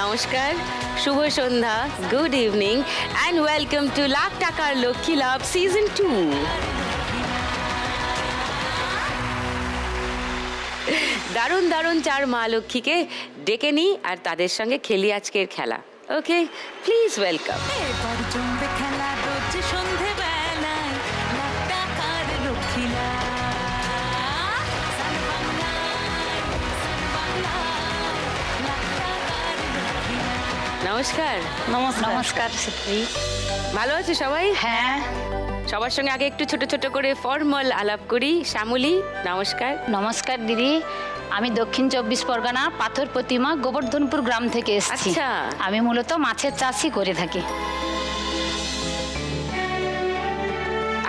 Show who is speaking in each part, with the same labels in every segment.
Speaker 1: নমস্কার, শুভ সন্ধ্যা, good evening and welcome to লাখ টাকার লক্ষ্মী লাভ সিজন 2। দারুণ দারুণ চার মা লক্ষ্মীকে ডেকে নিই আর তাদের সঙ্গে খেলি আজকের খেলা। ওকে, প্লিজ ওয়েলকাম। নমস্কার।
Speaker 2: নমস্কার।
Speaker 1: ভালো আছে সবাই?
Speaker 2: হ্যাঁ,
Speaker 1: সবার সঙ্গে আগে একটু ছোট ছোট করে ফর্মাল আলাপ করি। শ্যামলী, নমস্কার।
Speaker 2: নমস্কার দিদি। আমি দক্ষিণ 24 পরগনা পাথর প্রতিমা গোবর্ধনপুর গ্রাম থেকে এসেছি।
Speaker 1: আচ্ছা।
Speaker 2: আমি মূলত মাছের চাষই করে থাকি।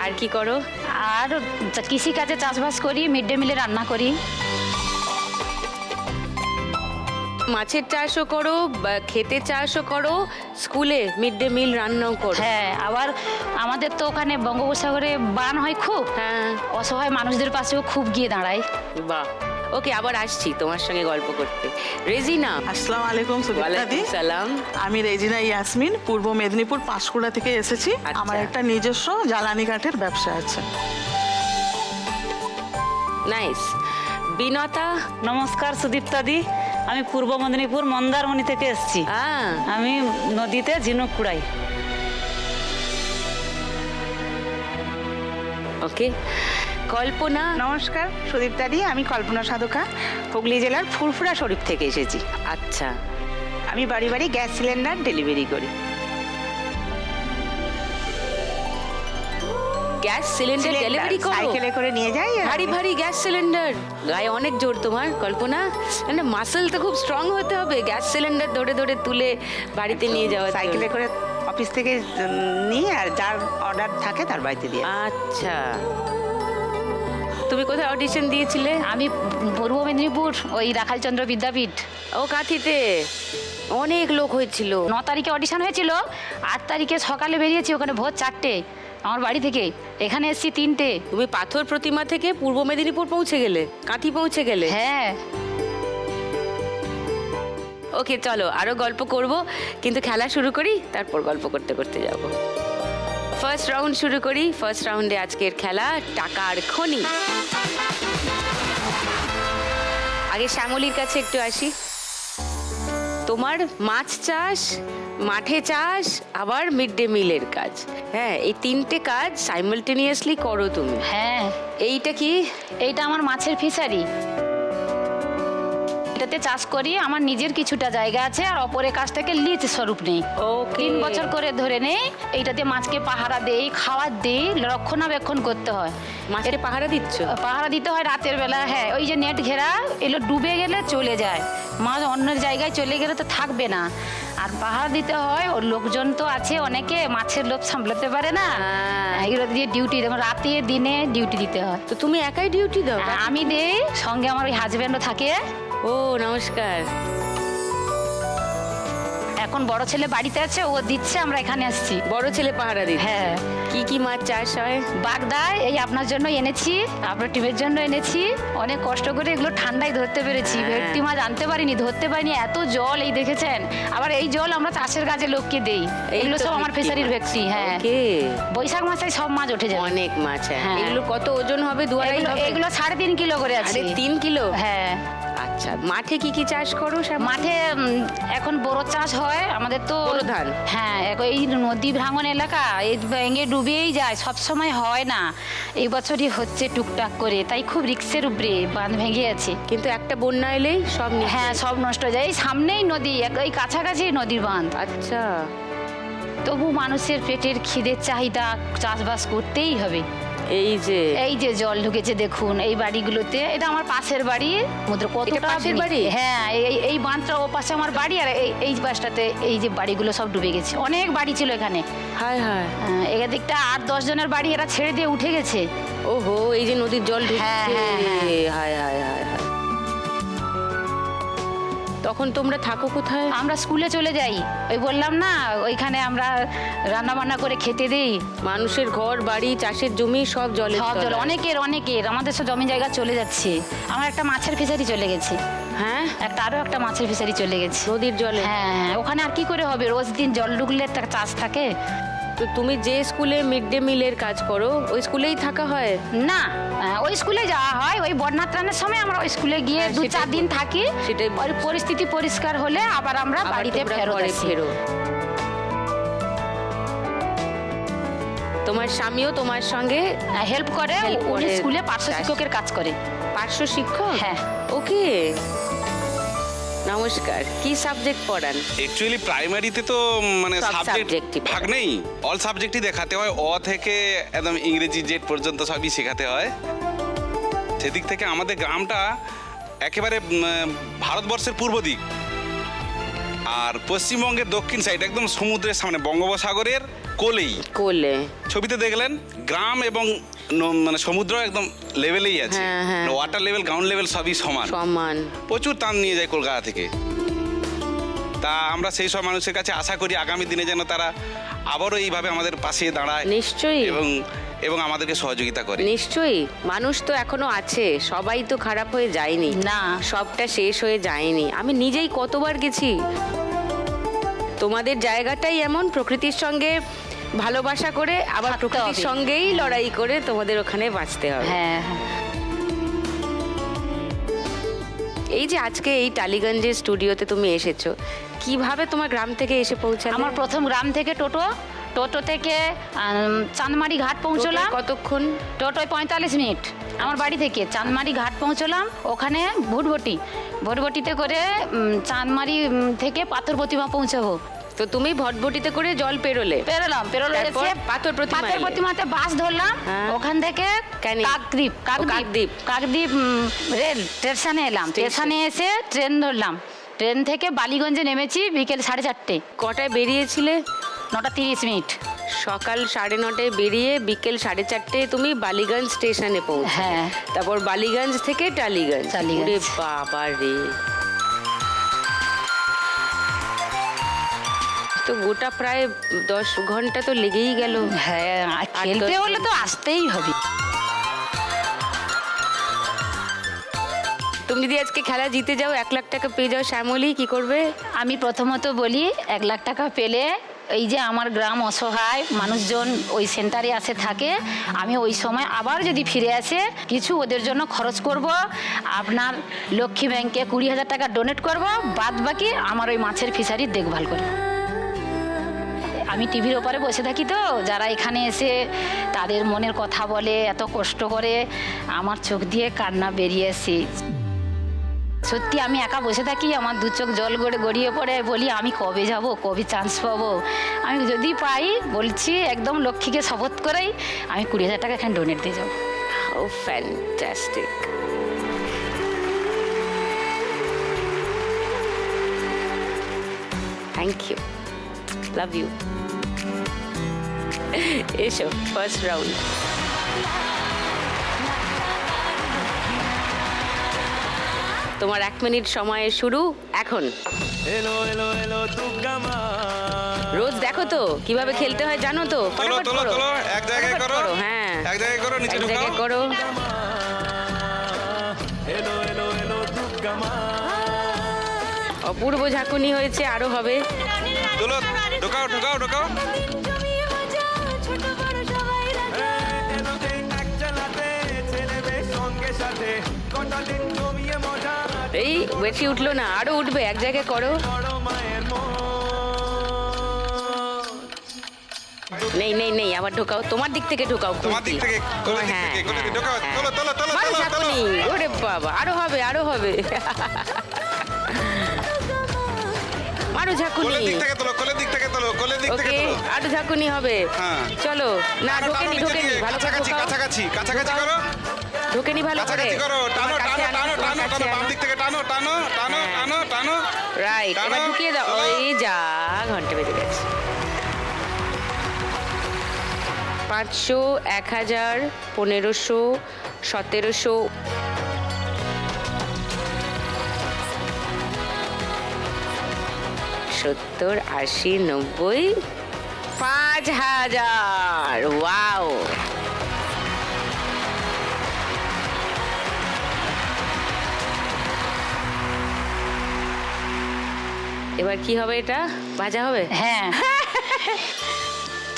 Speaker 1: আর কি করো?
Speaker 2: আর কৃষিকাজে চাষবাস করি, মিড ডে মিলে রান্না করি।
Speaker 1: মাছের চাষও করো, খেতে চাষও করো, স্কুলে মিড ডে মিল রান্নাও করো।
Speaker 2: হ্যাঁ, আবার আমাদের তো ওখানে বঙ্গোপসাগরে বান হয় খুব।
Speaker 1: হ্যাঁ,
Speaker 2: অসহায় মানুষদের পাশেও খুব গিয়ে দাঁড়ায়।
Speaker 1: বাহ। ওকে, আবার আসছি তোমার সঙ্গে গল্প করতে। রেজিনা।
Speaker 3: আসসালামু আলাইকুম সুদীপ্তাদি।
Speaker 1: সালাম।
Speaker 3: আমি রেজিনা ইয়াসমিন, পূর্ব মেদিনীপুর পাঁশকুড়া থেকে এসেছি।
Speaker 1: আচ্ছা।
Speaker 3: আমার একটা নিজস্ব জ্বালানি কাঠের ব্যবসা আছে।
Speaker 1: নাইস। বিনতা।
Speaker 4: নমস্কার সুদীপ্তাদি। আমি পূর্ব মেদিনীপুর মন্দারমণি থেকে এসেছি। আমি নদীতে ঝিনুক কুড়াই।
Speaker 1: ওকে। কল্পনা।
Speaker 5: নমস্কার সুদীপ্তাদি, আমি কল্পনা সাধকা, হুগলি জেলার ফুরফুরা শরীফ থেকে এসেছি।
Speaker 1: আচ্ছা।
Speaker 5: আমি বাড়ি বাড়ি গ্যাস সিলিন্ডার ডেলিভারি করি।
Speaker 1: গ্যাস সিলিন্ডার ডেলিভারি করো?
Speaker 5: সাইকেলে করে নিয়ে যাই।
Speaker 1: ভারী ভারী গ্যাস সিলিন্ডার, গায়ে অনেক জোর তোমার কল্পনা। মানে মাসল তো খুব স্ট্রং হতে হবে গ্যাস সিলিন্ডার ধরে ধরে তুলে বাড়িতে নিয়ে যাওয়া।
Speaker 5: সাইকেলে করে অফিস থেকে নিয়ে আর যার অর্ডার থাকে তার বাড়িতে দিয়ে।
Speaker 1: আচ্ছা। তুমি কোথায় অডিশন দিয়েছিলে?
Speaker 2: আমি পূর্ব মেদিনীপুর ওই রাখালচন্দ্র বিদ্যাপীঠ।
Speaker 1: ও কাঁথিতে অনেক লোক হয়েছিল।
Speaker 2: 9 তারিখে অডিশন হয়েছিল, 8 তারিখে সকালে বেরিয়েছি ওখানে ভোর 4টে আমার বাড়ি থেকে। এখানে এসেছি 3টে।
Speaker 1: তুমি পাথর প্রতিমা থেকে পূর্ব মেদিনীপুর পৌঁছে গেলে, কাঁথি পৌঁছে গেলে?
Speaker 2: হ্যাঁ।
Speaker 1: ওকে, চলো আরো গল্প করব, কিন্তু খেলা শুরু করি, তারপর গল্প করতে করতে যাব। ফার্স্ট রাউন্ড শুরু করি। ফার্স্ট রাউন্ডে আজকের খেলা টাকার খনি। আগে শ্যামলীর কাছে একটু আসি। তোমার মাছ চাষ, মাঠে চাষ, আবার মিড ডে মিলের কাজ। হ্যাঁ, এই 3টে কাজ সাইমালটেনিয়াসলি করো তুমি।
Speaker 2: হ্যাঁ।
Speaker 1: এইটা কি?
Speaker 2: এইটা আমার মাছের ফিশারি। এটাতে চাষ করি, আমার নিজের কিছুটা জায়গা আছে আর অপরের কাছ থেকে লিজ স্বরূপ নেই। 3 বছর করে ধরে নেই। এইটাতে মাছকে পাহারা দেই, খাবার দেই, রক্ষণাবেক্ষণ করতে হয়।
Speaker 1: মাছের পাহারা দিচ্ছ?
Speaker 2: পাহারা দিতে হয় রাতের বেলা। হ্যাঁ, ওই যে নেট ঘেরা, এগুলো ডুবে গেলে চলে যায়, মাছ অন্য জায়গায় চলে গেলে তো থাকবে না। আর পাহারা দিতে হয়, ওর লোকজন তো আছে অনেকে, মাছের লোভ সামলাতে পারে না। এগুলো দিয়ে ডিউটি, যেমন রাতে দিনে ডিউটি দিতে হয়।
Speaker 1: তো তুমি একাই ডিউটি দাও?
Speaker 2: আমি দেই, সঙ্গে আমার ওই হাজব্যান্ডও থাকে।
Speaker 1: ও নমস্কার।
Speaker 2: এখন বড় ছেলে বাড়িতে আছে, ও দিচ্ছে, আমরা এখানে আসছি।
Speaker 1: বড় ছেলে পাহারা দিচ্ছে?
Speaker 2: হ্যাঁ।
Speaker 1: কি কি মাছ চাষ হয়?
Speaker 2: বাগদা, এই আপনার জন্য এনেছি, আপনার টিমের জন্য এনেছি। অনেক কষ্ট করে এগুলো ঠান্ডায় ধরতে পেরেছি। ভেটকি মাছ আনতে পারিনি, ধরতে পারিনি, এত জল। এই দেখেছেন, আবার এই জল আমরা চাষের কাজে লোককে দেই। এগুলো সব আমার ফিশারির ভেটকি। হ্যাঁ, বৈশাখ মাসে সব মাছ উঠে যায়।
Speaker 1: অনেক মাছ।
Speaker 2: হ্যাঁ।
Speaker 1: এগুলো কত ওজন হবে? 2-2.5 হবে?
Speaker 2: এগুলো 3.5 কিলো করে আছে।
Speaker 1: 3 কিলো?
Speaker 2: হ্যাঁ।
Speaker 1: আচ্ছা, মাঠে কি কি চাষ করো?
Speaker 2: মাঠে এখন বোরো চাষ হয় আমাদের তো।
Speaker 1: বোরো ধান?
Speaker 2: হ্যাঁ, এই নদী ভাঙন এলাকা, এই ভেঙে ডুবেই যায়, সব সময় হয় না। এই বছরই হচ্ছে টুকটাক করে, তাই খুব রিক্সের উপরে বাঁধ ভেঙে আছে।
Speaker 1: কিন্তু একটা বন্যা এলেই সব
Speaker 2: হ্যাঁ, সব নষ্ট হয়ে যায়। এই সামনেই নদী, এই কাছাকাছি নদীর বাঁধ।
Speaker 1: আচ্ছা।
Speaker 2: তবু মানুষের পেটের খিদের চাহিদা, চাষবাস করতেই হবে। এই যে জল ঢুকেছে দেখুন এই বাড়িগুলোতে। এটা আমার পাশের বাড়ি।
Speaker 1: এটা পাশের বাড়ি?
Speaker 2: হ্যাঁ, এই বাঁধটা ও পাশে আমার বাড়ি, আর এই পাশটাতে এই যে বাড়িগুলো সব ডুবে গেছে। অনেক বাড়ি ছিল এখানে।
Speaker 1: হায় হায়।
Speaker 2: এদিকটা 8-10 জনের বাড়ি এরা ছেড়ে দিয়ে উঠে গেছে।
Speaker 1: ওহো, এই যে নদীর জল ঢুকছে।
Speaker 2: হ্যাঁ, হ্যাঁ, হ্যাঁ।
Speaker 1: হায় হায় হায় হায়। তখন তোমরা থাকো কোথায়?
Speaker 2: আমরা স্কুলে চলে যাই, ওই বললাম না ওইখানে আমরা রান্না বান্না করে খেতে দিই।
Speaker 1: মানুষের ঘর বাড়ি চাষের জমি সব জলে
Speaker 2: সব জল, অনেকের আমাদের সব জমি জায়গা চলে যাচ্ছে। আমার একটা মাছের ফিশারি চলে গেছে,
Speaker 1: হ্যাঁ
Speaker 2: আরো একটা মাছের ফিশারি চলে গেছে
Speaker 1: নদীর জলে।
Speaker 2: হ্যাঁ, ওখানে আর কি করে হবে, রোজ দিন জল ঢুকলে একটা চাষ থাকে
Speaker 1: তো তুমি যে স্কুলে মিড ডে মিলের কাজ করো ওই স্কুলেই থাকা হয়?
Speaker 2: না। ওই স্কুলে যাওয়া হয়, ওই বন্যা ত্রাণের সময় আমরা ওই স্কুলে গিয়ে
Speaker 1: হ্যাঁ,
Speaker 2: 2-4 দিন থাকি।
Speaker 1: সেটাই
Speaker 2: ওই পরিস্থিতি পরিষ্কার হলে আবার আমরা
Speaker 1: আবার
Speaker 2: বাড়িতে
Speaker 1: তোমরা
Speaker 2: ফেরত
Speaker 1: ঘরে
Speaker 2: আসি।
Speaker 1: ফেরো। তোমার স্বামীও তোমার সঙ্গে
Speaker 2: হেল্প করে,
Speaker 1: Help
Speaker 2: উনি
Speaker 1: করে।
Speaker 2: স্কুলে পার্শ্ব শিক্ষকের কাজ করে।
Speaker 1: পার্শ্ব শিক্ষক?
Speaker 2: হ্যাঁ।
Speaker 1: ওকে, নমস্কার। কি সাবজেক্ট পড়ান?
Speaker 6: অ্যাকচুয়ালি প্রাইমারিতে তো মানে
Speaker 1: সব
Speaker 6: সাবজেক্ট
Speaker 1: subject-ই
Speaker 6: ভাগ
Speaker 1: পড়ায়।
Speaker 6: নেই, অল সাবজেক্টই দেখাতে হয়, অ থেকে একদম ইংরেজি জেড পর্যন্ত সবই শেখাতে হয়। সেদিক থেকে আমাদের গ্রামটা একেবারে ভারতবর্ষের পূর্ব দিক, আর পশ্চিমবঙ্গের দক্ষিণ সাইড একদম সমুদ্রের সামনে, বঙ্গোপসাগরের কোলেই।
Speaker 1: কোলে।
Speaker 6: ছবিতে দেখলেন গ্রাম এবং মানে সমুদ্র একদম লেভেলেই আছে,
Speaker 1: হ্যাঁ, হ্যাঁ।
Speaker 6: ওয়াটার লেভেল গ্রাউন্ড লেভেল সবই সমান।
Speaker 1: সমান।
Speaker 6: প্রচুর টান নিয়ে যায় কলকাতা থেকে। তা আমরা সেই সব মানুষের কাছে আশা করি আগামী দিনে যেন তারা আবারও এইভাবে আমাদের পাশে দাঁড়ায়
Speaker 1: নিশ্চয়ই।
Speaker 6: এবং আমাদেরকে সহযোগিতা করে।
Speaker 1: নিশ্চয়ই, মানুষ তো এখনো আছে, সবাই তো খারাপ হয়ে যায়নি,
Speaker 2: না।
Speaker 1: সবটা শেষ হয়ে যায়নি। আমি নিজেই কতবার গেছি। তোমাদের জায়গাটাই এমন, প্রকৃতির সঙ্গে ভালোবাসা করে আবার
Speaker 2: থাকতে
Speaker 1: প্রকৃতির
Speaker 2: হবে।
Speaker 1: সঙ্গেই লড়াই করে তোমাদের ওখানে বাঁচতে হবে।
Speaker 2: হ্যাঁ,
Speaker 1: এই যে আজকে এই টালিগঞ্জের স্টুডিওতে তুমি এসেছো, কিভাবে তোমার গ্রাম থেকে এসে পৌঁছালে?
Speaker 2: আমার প্রথম গ্রাম থেকে টোটো থেকে চাঁদমারি ঘাট পৌঁছলাম।
Speaker 1: টোটোয় কতক্ষণ?
Speaker 2: টোটোয় 45 মিনিট আমার বাড়ি থেকে চাঁদমারি ঘাট পৌঁছলাম। ওখানে ভটভটিতে করে চাঁদমারি থেকে পাথর প্রতিমা পৌঁছাবো।
Speaker 1: তো তুমি ভটভটিতে করে জল পেরোলে?
Speaker 2: পেরোলে
Speaker 1: তারপর
Speaker 2: এসে
Speaker 1: পাথর প্রতিমা এলে?
Speaker 2: প্রতিমাতে বাস ধরলাম।
Speaker 1: হ্যাঁ।
Speaker 2: ওখান থেকে
Speaker 1: ক্যানিং?
Speaker 2: কাকদ্বীপ রেল স্টেশনে এলাম। স্টেশনে এসে ট্রেন ধরলাম। ট্রেন থেকে বালিগঞ্জে নেমেছি বিকেল 4:30।
Speaker 1: কটায় বেরিয়েছিলে?
Speaker 2: 9:30 মিনিট।
Speaker 1: সকাল 9:30 বেরিয়ে বিকেল 4:30 তুমি বালিগঞ্জ স্টেশনে পৌঁছে।
Speaker 2: হ্যাঁ।
Speaker 1: তারপর বালিগঞ্জ থেকে টালিগঞ্জ।
Speaker 2: টালিগঞ্জ।
Speaker 1: ওরে বাবা রে, তো গোটা প্রায় 10 ঘন্টা তো লেগেই গেল।
Speaker 2: হ্যাঁ, আর খেলতে হলে তো আসতেই হবে।
Speaker 1: তুমি যদি আজকে খেলা জিতে যাও, 1 লাখ টাকা পেয়ে যাও শ্যামলী, কি করবে?
Speaker 2: আমি প্রথমত বলি 1 লাখ টাকা পেলে এই যে আমার গ্রাম অসহায় মানুষজন ওই সেন্টারে আসে থাকে, আমি ওই সময় আবার যদি ফিরে আসে কিছু ওদের জন্য খরচ করব। আপনার লক্ষ্মী ব্যাংকে 20,000 টাকা ডোনেট করব, বাদ বাকি আমার ওই মাছের ফিশারির দেখভাল করব। আমি টিভির ওপারে বসে থাকি, তো যারা এখানে এসে তাদের মনের কথা বলে, এত কষ্ট করে, আমার চোখ দিয়ে কান্না বেরিয়ে আসে। সত্যি আমি একা বসে থাকি, আমার 2 চোখ জল গড়িয়ে পড়ে, বলি আমি কবে যাব, কবে চান্স পাবো। আমি যদি পাই বলছি একদম লক্ষ্মীকে শপথ করেই আমি 20,000 টাকা এখানে ডোনেট দিয়ে যাবো।
Speaker 1: Oh fantastic. Thank you, love you. এসো ফার্স্ট রাউন্ড। তোমার 1 মিনিট সময় শুরু এখন। রোজ দেখো তো কিভাবে খেলতে হয়, জানো তো?
Speaker 6: তোলো
Speaker 1: ফটাফট
Speaker 6: তোলো
Speaker 1: করো।
Speaker 6: তোলো, এক জায়গায়
Speaker 1: ফটাফট
Speaker 6: করো।
Speaker 1: হ্যাঁ,
Speaker 6: এক জায়গায় করো, নিচে
Speaker 1: এক
Speaker 6: ঢুকাও।
Speaker 1: জায়গায় করো। অপূর্ব ঝাঁকুনি হয়েছে, আরো হবে।
Speaker 6: তোলো, ঢুকাও ঢুকাও ঢুকাও।
Speaker 1: এই বেশি উঠলো না, আরো উঠবে, এক জায়গায় করো। নেই নেই নেই, আবার ঢোকাও, তোমার দিক থেকে ঢোকাও।
Speaker 6: তোমার দিক থেকে, কোলের দিক
Speaker 1: হ্যাঁ,
Speaker 6: থেকে, কোলের দিকে
Speaker 1: হ্যাঁ,
Speaker 6: ঢোকাও। তোলো তোলো তোলো
Speaker 1: মারো
Speaker 6: তোলো তোলো।
Speaker 1: ঝাঁকুনি। ওরে বাবা, আরো হবে, আরো হবে। মারো ঝাঁকুনি।
Speaker 6: কোলের দিক থেকে তোলো, কোলের দিক থেকে তোলো, কোলের দিক থেকে
Speaker 1: ওকে,
Speaker 6: তোলো।
Speaker 1: আরো ঝাঁকুনি হবে।
Speaker 6: হ্যাঁ।
Speaker 1: চলো, না
Speaker 6: টানো, টানো,
Speaker 1: ঢোকেনি
Speaker 6: নিচে
Speaker 1: ঢোকেনি,
Speaker 6: দিয়ে,
Speaker 1: ভালো করে
Speaker 6: কাছাকাছি
Speaker 1: ঢোকাও।
Speaker 6: কাছাকাছি কাছাকাছি করো,
Speaker 1: ঢোকেনি ভালো করে।
Speaker 6: কাছাকাছি করো। টানো
Speaker 1: আমার কাছে
Speaker 6: টানো
Speaker 1: আনো,
Speaker 6: টানো
Speaker 1: আমার
Speaker 6: টানো
Speaker 1: কাছে
Speaker 6: টানো, বাম
Speaker 1: আনো।
Speaker 6: দিক থেকে টানো টানো টানো
Speaker 1: হ্যাঁ।
Speaker 6: টানো টানো।
Speaker 1: রাইট,
Speaker 6: টানো,
Speaker 1: এবার ঢুকিয়ে দাও।
Speaker 6: তোলো।
Speaker 1: ওই যা, ঘন্টা বেজে গেছে। 500, 1000, 1500, 1700। 70, 80, 90, 5000। ওয়াও! এবার কি হবে, এটা ভাজা হবে?
Speaker 2: হ্যাঁ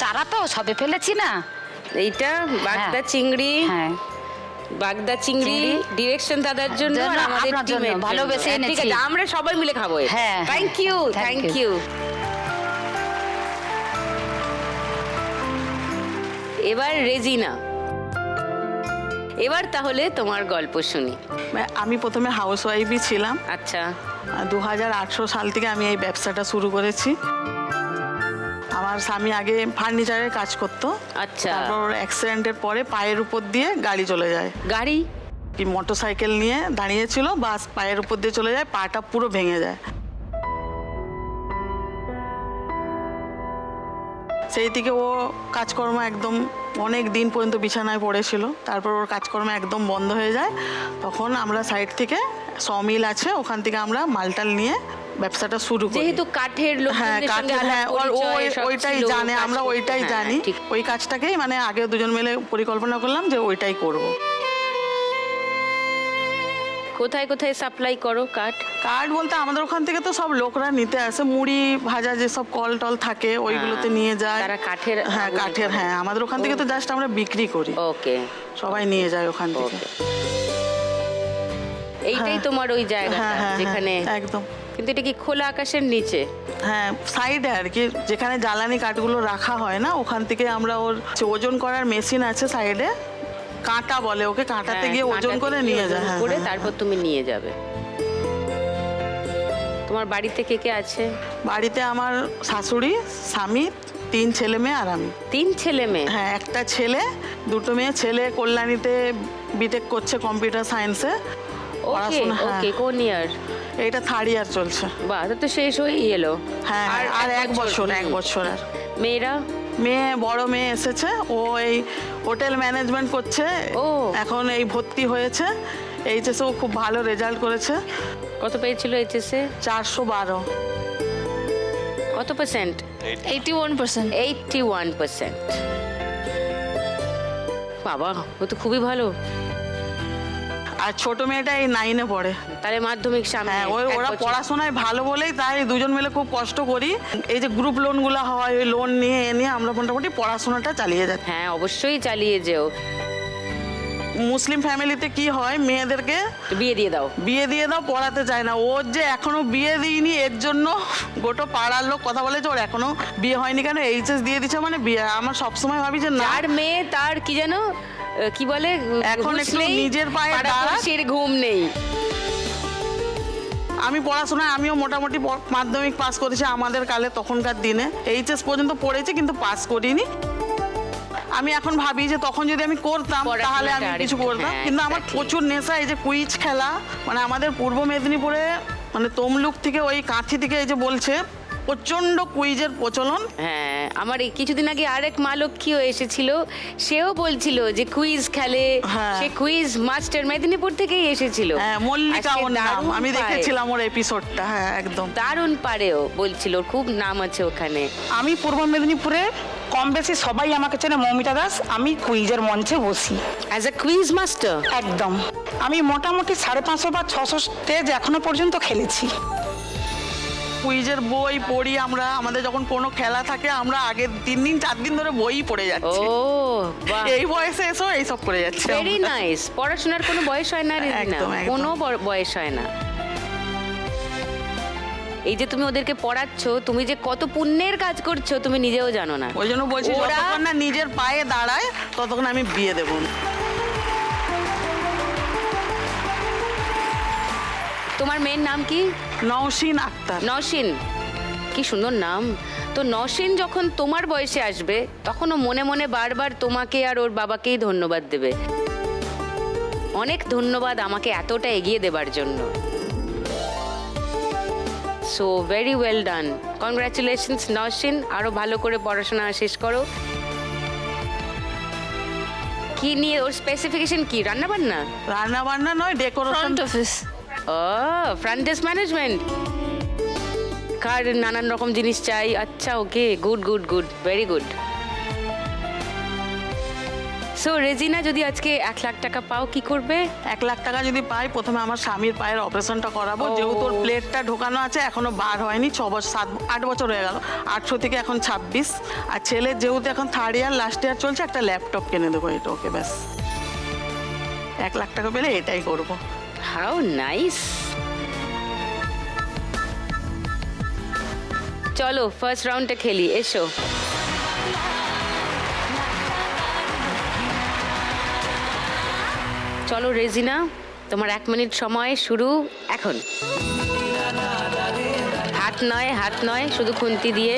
Speaker 2: চারা তো সবে ফেলেছি না।
Speaker 1: এইটা বাগদা চিংড়ি,
Speaker 2: হ্যাঁ
Speaker 1: বাগদা চিংড়ি ডিরেকশন দাদার জন্য আর
Speaker 2: জন্য,
Speaker 1: আমাদের
Speaker 2: আপনার জন্য,
Speaker 1: টিমের জন্য।
Speaker 2: ভালোবেসে
Speaker 1: হ্যাঁ, ঠিক
Speaker 2: এনেছি।
Speaker 1: আছে, আমরা সবাই মিলে খাবো।
Speaker 2: হ্যাঁ,
Speaker 1: thank you,
Speaker 2: thank
Speaker 1: thank
Speaker 2: you.
Speaker 1: You. এবার রেজিনা, এবার তাহলে তোমার গল্প শুনি।
Speaker 3: আমি প্রথমে হাউস ওয়াইফই ছিলাম।
Speaker 1: আচ্ছা।
Speaker 3: 2018 সাল থেকে আমি এই ব্যবসাটা শুরু করেছি। আমার স্বামী আগে ফার্নিচারের কাজ করতো।
Speaker 1: আচ্ছা।
Speaker 3: তারপর অ্যাক্সিডেন্টের পরে পায়ের উপর দিয়ে গাড়ি চলে যায়,
Speaker 1: গাড়ি
Speaker 3: কি মোটরসাইকেল নিয়ে দাঁড়িয়েছিল, বাস পায়ের উপর দিয়ে চলে যায়, পাটা পুরো ভেঙে যায়। সেই থেকে ও কাজকর্ম একদম অনেক দিন পর্যন্ত বিছানায় পড়েছিল। তারপর ওর কাজকর্ম একদম বন্ধ হয়ে যায়। তখন আমরা সাইড থেকে সমিল আছে, ওখান থেকে আমরা মালটাল নিয়ে ব্যবসাটা শুরু করি।
Speaker 1: যেহেতু কাঠের
Speaker 3: হ্যাঁ
Speaker 1: লোকজনের সঙ্গে
Speaker 3: কাঠের, হ্যাঁ
Speaker 1: আলাপ পরিচয় সব
Speaker 3: ওইটাই
Speaker 1: ছিল,
Speaker 3: জানে,
Speaker 1: কাজ
Speaker 3: আমরা
Speaker 1: করতে।
Speaker 3: ওইটাই
Speaker 1: হ্যাঁ,
Speaker 3: জানি।
Speaker 1: ঠিক।
Speaker 3: ওই কাজটাকেই মানে আগে দুজন মিলে পরিকল্পনা করলাম যে ওইটাই করব।
Speaker 1: কোথায় কোথায় সাপ্লাই করো কাঠ?
Speaker 3: কাঠ বলতে আমাদের ওখান থেকে তো সব লোকরা নিতে আসে, মুড়ি ভাজা যেসব কল টল থাকে ওইগুলোতে নিয়ে যায়।
Speaker 1: তারা কাঠের
Speaker 3: হ্যাঁ কাঠের, হ্যাঁ আমাদের ওখান থেকে তো জাস্ট আমরা বিক্রি করি।
Speaker 1: ওকে,
Speaker 3: সবাই নিয়ে যায় ওখান থেকে।
Speaker 1: ওকে। এইটাই তোমার ওই জায়গাটা
Speaker 3: হ্যাঁ হ্যাঁ
Speaker 1: যেখানে,
Speaker 3: হ্যাঁ, একদম।
Speaker 1: কিন্তু এটা কি খোলা আকাশের নিচে?
Speaker 3: হ্যাঁ সাইডে আর কি, যেখানে জ্বালানি কাঠগুলো রাখা হয় না, ওখান থেকে আমরা ওর যে ওজন করার মেশিন আছে সাইডে, কাঁটা বলে ওকে, কাঁটাতে গিয়ে ওজন
Speaker 1: কাঁটাতে
Speaker 3: করে
Speaker 1: গিয়ে
Speaker 3: নিয়ে
Speaker 1: ওজন
Speaker 3: যায়। হ্যাঁ,
Speaker 1: করে
Speaker 3: হ্যাঁ,
Speaker 1: তারপর তুমি নিয়ে যাবে। তোমার বাড়িতে কে কে আছে?
Speaker 3: বাড়িতে আমার শাশুড়ি, স্বামী, 3 ছেলে মেয়ে আর আমি।
Speaker 1: 3 ছেলে মেয়ে?
Speaker 3: হ্যাঁ একটা ছেলে, 2 মেয়ে। ছেলে কল্যাণীতে বিটেক করছে কম্পিউটার সায়েন্সে।
Speaker 1: ওকে ওকে, কোন ইয়ার?
Speaker 3: এটা 3rd ইয়ার চলছে।
Speaker 1: বাহ, তো শেষ হয়েই এলো।
Speaker 3: হ্যাঁ আর 1 বছর,
Speaker 1: হুম।
Speaker 3: 1 বছর। আর
Speaker 1: মেয়েরা?
Speaker 3: মেয়ে, বড় মেয়ে এসেছে, ও এই হোটেল ম্যানেজমেন্ট করছে।
Speaker 1: ও।
Speaker 3: এখন এই ভর্তি হয়েছে এইচএসে, ও খুব ভালো রেজাল্ট করেছে।
Speaker 1: কত পেয়েছিল এইচএসে?
Speaker 3: 412।
Speaker 1: কত পার্সেন্ট?
Speaker 2: 81%।
Speaker 1: 81%। বাবা, ও তো খুবই ভালো।
Speaker 3: আর ছোট মেয়েটা এই 9-এ পড়ে।
Speaker 1: তাহলে মাধ্যমিক সামনে।
Speaker 3: হ্যাঁ
Speaker 1: এক
Speaker 3: ওরা
Speaker 1: বছর।
Speaker 3: পড়াশোনায় ভালো বলেই তাই দুজন মিলে খুব কষ্ট করি। এই যে গ্রুপ লোনগুলো হয়, ওই লোন নিয়ে আমরা মোটামুটি পড়াশোনাটা চালিয়ে যাচ্ছি।
Speaker 1: হ্যাঁ, অবশ্যই চালিয়ে যেও।
Speaker 3: মুসলিম ফ্যামিলিতে কি হয়, মেয়েদেরকে
Speaker 1: বিয়ে দিয়ে দাও।
Speaker 3: বিয়ে দিয়ে দাও, পড়াতে চায় না। ওর যে এখনো বিয়ে দিইনি, এর জন্য গোটা পাড়ার লোক কথা বলে যে ওর এখনো বিয়ে হয়নি কেন, এইচএস দিয়ে দিচ্ছে মানে বিয়ে। আমার সবসময় ভাবি যে না,
Speaker 1: আর মেয়ে তার কি যেন কি বলে,
Speaker 3: এখন
Speaker 1: হুঁশ
Speaker 3: একটু
Speaker 1: নেই,
Speaker 3: নিজের পায়ে
Speaker 1: পাড়া
Speaker 3: দাঁড়াক।
Speaker 1: পড়শির ঘুম নেই।
Speaker 3: আমি পড়াশোনায় আমিও মোটামুটি মাধ্যমিক পাস করেছি আমাদের কালে, তখনকার দিনে এইচএস পর্যন্ত পড়েছি কিন্তু পাস করিনি। আমি এখন ভাবি যে তখন যদি আমি করতাম তাহলে আমি
Speaker 1: পড়াশোনাটা
Speaker 3: কিছু
Speaker 1: আরেকটু,
Speaker 3: করতাম।
Speaker 1: হ্যাঁ,
Speaker 3: কিন্তু আমার
Speaker 1: exactly.
Speaker 3: প্রচুর নেশা এই যে কুইজ খেলা। মানে আমাদের পূর্ব মেদিনীপুরে মানে তমলুক থেকে ওই কাঁথি থেকে এই যে বলছে প্রচন্ড কুইজের প্রচলন।
Speaker 1: হ্যাঁ, আমার এই কিছুদিন আগে আরেক মা লক্ষ্মীও এসেছিল, সেও বলছিল যে কুইজ খেলে।
Speaker 3: হ্যাঁ।
Speaker 1: সে কুইজ মাস্টার মেদিনীপুর থেকেই এসেছিল।
Speaker 3: হ্যাঁ মল্লিকা
Speaker 1: আর সে
Speaker 3: ওর নাম,
Speaker 1: দারুণ
Speaker 3: আমি
Speaker 1: পারে।
Speaker 3: দেখেছিলাম ওর এপিসোডটা। হ্যাঁ একদম
Speaker 1: দারুণ পারেও, বলছিল ওর খুব নাম আছে ওখানে।
Speaker 7: আমি পূর্ব মেদিনীপুরে কম বেশি সবাই আমাকে চেনে, মৌমিতা দাস। আমি কুইজের মঞ্চে বসি
Speaker 1: অ্যাজ এ কুইজ মাস্টার।
Speaker 7: একদম। আমি মোটামুটি 550 বা 600 স্টেজ এখনো পর্যন্ত খেলেছি।
Speaker 3: কুইজের বই পড়ি আমরা, আমাদের যখন কোনো খেলা থাকে আমরা আগের 3 দিন 4 দিন ধরে বই পড়ে
Speaker 1: ও
Speaker 3: যাচ্ছি।
Speaker 1: বাহ,
Speaker 3: এই বয়সে এসো এইসব করে যাচ্ছে।
Speaker 1: Very nice. পড়াশোনার কোনো বয়স হয় না রেজিনা,
Speaker 3: একদম, একদম।
Speaker 1: কোনো বয়স হয় না। এই যে তুমি ওদেরকে পড়াচ্ছ, তুমি যে কত পুণ্যের কাজ করছো তুমি নিজেও জানো না।
Speaker 3: ওই জন্য বলছি
Speaker 1: ওরা-
Speaker 3: যতক্ষণ না নিজের পায়ে দাঁড়ায় ততক্ষণ আমি বিয়ে দেবো না।
Speaker 1: তোমার মেয়ের নাম কি?
Speaker 3: নওশিন আক্তার।
Speaker 1: নওশিন, কি সুন্দর নাম। তো নওশিন যখন তোমার বয়সে আসবে তখন ও মনে মনে বারবার তোমাকে আর ওর বাবাকেই ধন্যবাদ দেবে। অনেক ধন্যবাদ আমাকে এতটা এগিয়ে দেবার জন্য। So very well done, congratulations Nowshin. আরো ভালো করে পড়াশোনা শেষ করো। কি নিয়ে ওর স্পেসিফিকেশন কি? রান্না বান্না?
Speaker 3: রান্না বান্না নয়, ডেকোরেশন।
Speaker 2: অফিস।
Speaker 1: ও, ফ্রন্ট ডেস্ক ম্যানেজমেন্ট। মাখার নানান রকম জিনিস চাই। আচ্ছা, okay, good good good, very good. So Regina, যদি আজকে 1 লাখ টাকা পাও কি করবে?
Speaker 3: 1 লাখ টাকা যদি পাই, প্রথমে আমার স্বামীর পায়ের অপারেশনটা করাবো।
Speaker 1: ও।
Speaker 3: যেহেতু ওর প্লেটটা ঢোকানো আছে, এখনো বার হয়নি, 6 বছর 8 বছর হয়ে গেল, 800 থেকে এখন 26। আর ছেলের যেহেতু এখন 3rd ইয়ার, লাস্ট ইয়ার চলছে, একটা ল্যাপটপ কিনে দেবো, এটা ওকে, ব্যাস। 1 লাখ টাকা পেলে এটাই করবো।
Speaker 1: How nice. চলো ফার্স্ট রাউন্ডটা খেলি, এসো। চলো রেজিনা, তোমার 1 মিনিট সময় শুরু এখন। হাত নয়, শুধু খুন্তি দিয়ে।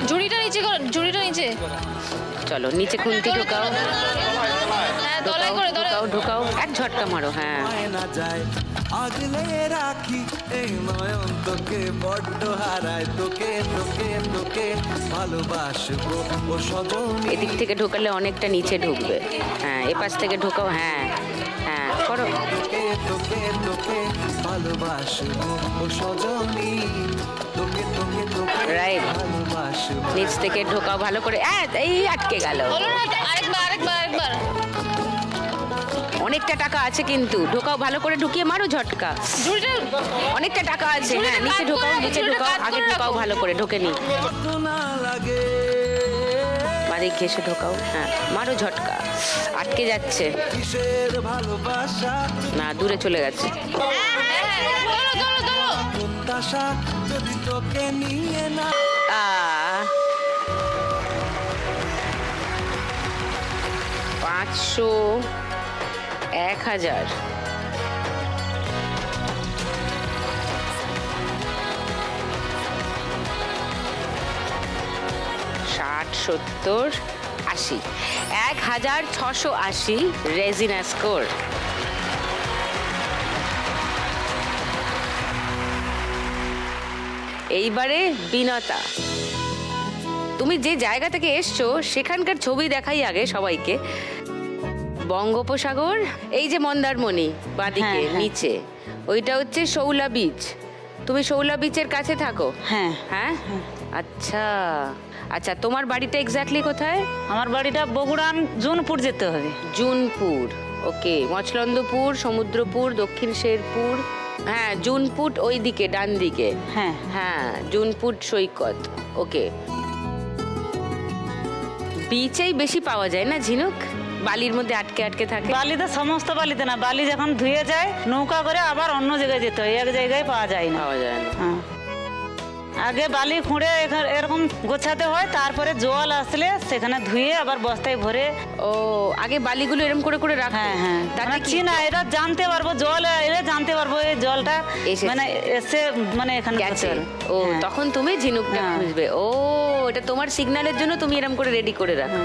Speaker 8: ঝুড়িটা নিচে করো, ঝুড়িটা নিচে।
Speaker 1: চলো নিচে খুন্তি ঢোকাও,
Speaker 8: হ্যাঁ, তলায় করে
Speaker 1: ঢোকাও, এক ঝটকা মারো। হ্যাঁ,
Speaker 9: না যায় আগলে রাখি এই নয়ন তোকে বড্ড হারায়, তোকে তোকে তোকে ভালোবাসবো ও সজনী।
Speaker 1: এদিক থেকে ঢোকালে অনেকটা নিচে ঢুকবে। হ্যাঁ, এপাশ থেকে ঢোকাও। হ্যাঁ হ্যাঁ, করো।
Speaker 9: তোকে তোকে তোকে ভালোবাসবো ও সজনী, তোকে তোকে তোকে
Speaker 1: Right.
Speaker 9: ভালোবাসবো।
Speaker 1: নিচ থেকে ঢোকাও ভালো করে। এই আটকে গেল।
Speaker 8: হলো না, আরেকবার।
Speaker 1: অনেকটা টাকা আছে কিন্তু, ঢোকাও ভালো করে, ঢুকিয়ে মারো ঝটকা।
Speaker 8: ঝুড়িটা
Speaker 1: অনেকটা টাকা আছে।
Speaker 8: ঝুড়িটা
Speaker 1: হ্যাঁ, নিচে
Speaker 8: কাট
Speaker 1: ঢোকাও,
Speaker 8: করে
Speaker 1: নিচে
Speaker 8: ঝুড়িটা
Speaker 1: ঢোকাও,
Speaker 8: কাট
Speaker 1: আগে
Speaker 8: করে
Speaker 1: ঢোকাও
Speaker 8: রাখো।
Speaker 1: ভালো করে, ঢোকে নি।
Speaker 9: কত না লাগে
Speaker 1: বাড়ি ঘেসে ঢোকাও। হ্যাঁ, মারো ঝটকা। আটকে যাচ্ছে
Speaker 9: কিসের ভালোবাসা,
Speaker 1: না, দূরে চলে গেছে।
Speaker 8: ধরো।
Speaker 9: প্রত্যাশা যদি তোকে নিয়ে না।
Speaker 1: 500, 1000, 60, 70, 80, 1680 রেজিনা স্কোর। এইবারে বিনতা, তুমি যে জায়গা থেকে এসছো সেখানকার ছবি দেখাই আগে সবাইকে। বঙ্গোপসাগর, এই যে মন্দারমণি বাঁদিকে
Speaker 4: হ্যাঁ।
Speaker 1: নিচে, ওইটা হচ্ছে শৌলা বিচ। তুমি শৌলা বিচের কাছে থাকো?
Speaker 4: হ্যাঁ।
Speaker 1: হ্যাঁ, আচ্ছা আচ্ছা, তোমার বাড়িটা এক্স্যাক্টলি কোথায়?
Speaker 4: আমার বাড়িটা বগুড়ান জুনপুর যেতে হবে।
Speaker 1: জুনপুর, ওকে। মচলন্দপুর, সমুদ্রপুর, দক্ষিণ শেরপুর। হ্যাঁ, জুনপুট ওই দিকে ডান দিকে।
Speaker 4: হ্যাঁ।
Speaker 1: হ্যাঁ, জুনপুট সৈকত, ওকে। বিচেই বেশি পাওয়া যায় না ঝিনুক, বালির মধ্যে আটকে আটকে থাকে।
Speaker 4: বালিতে সমস্ত বালিতে না, বালি যখন ধুয়ে যায় নৌকা করে আবার অন্য জায়গায় যেতে হয়, এক জায়গায় পাওয়া যায় না।
Speaker 1: পাওয়া যায় না।
Speaker 4: হ্যাঁ। আগে বালি খুঁড়ে এরকম গোছাতে হয়, তারপরে জল আসলে সেখানে ধুয়ে আবার বস্তায় ভরে।
Speaker 1: ও, আগে বালিগুলো এরকম করে করে রাখো।
Speaker 4: হ্যাঁ হ্যাঁ,
Speaker 1: তাতে
Speaker 4: মানে
Speaker 1: কি
Speaker 4: চিনা এটা জানতে পারবো, জল এলে জানতে পারবো এই জলটা
Speaker 1: এসেছে।
Speaker 4: মানে এসে মানে এখানে
Speaker 1: গেছে।
Speaker 4: হতে পারে।
Speaker 1: ও,
Speaker 4: হ্যাঁ।
Speaker 1: তখন তুমি ঝিনুকটা
Speaker 4: হ্যাঁ।
Speaker 1: খুঁজবে। ও, এটা তোমার সিগন্যালের জন্য তুমি এরকম করে রেডি করে রাখো।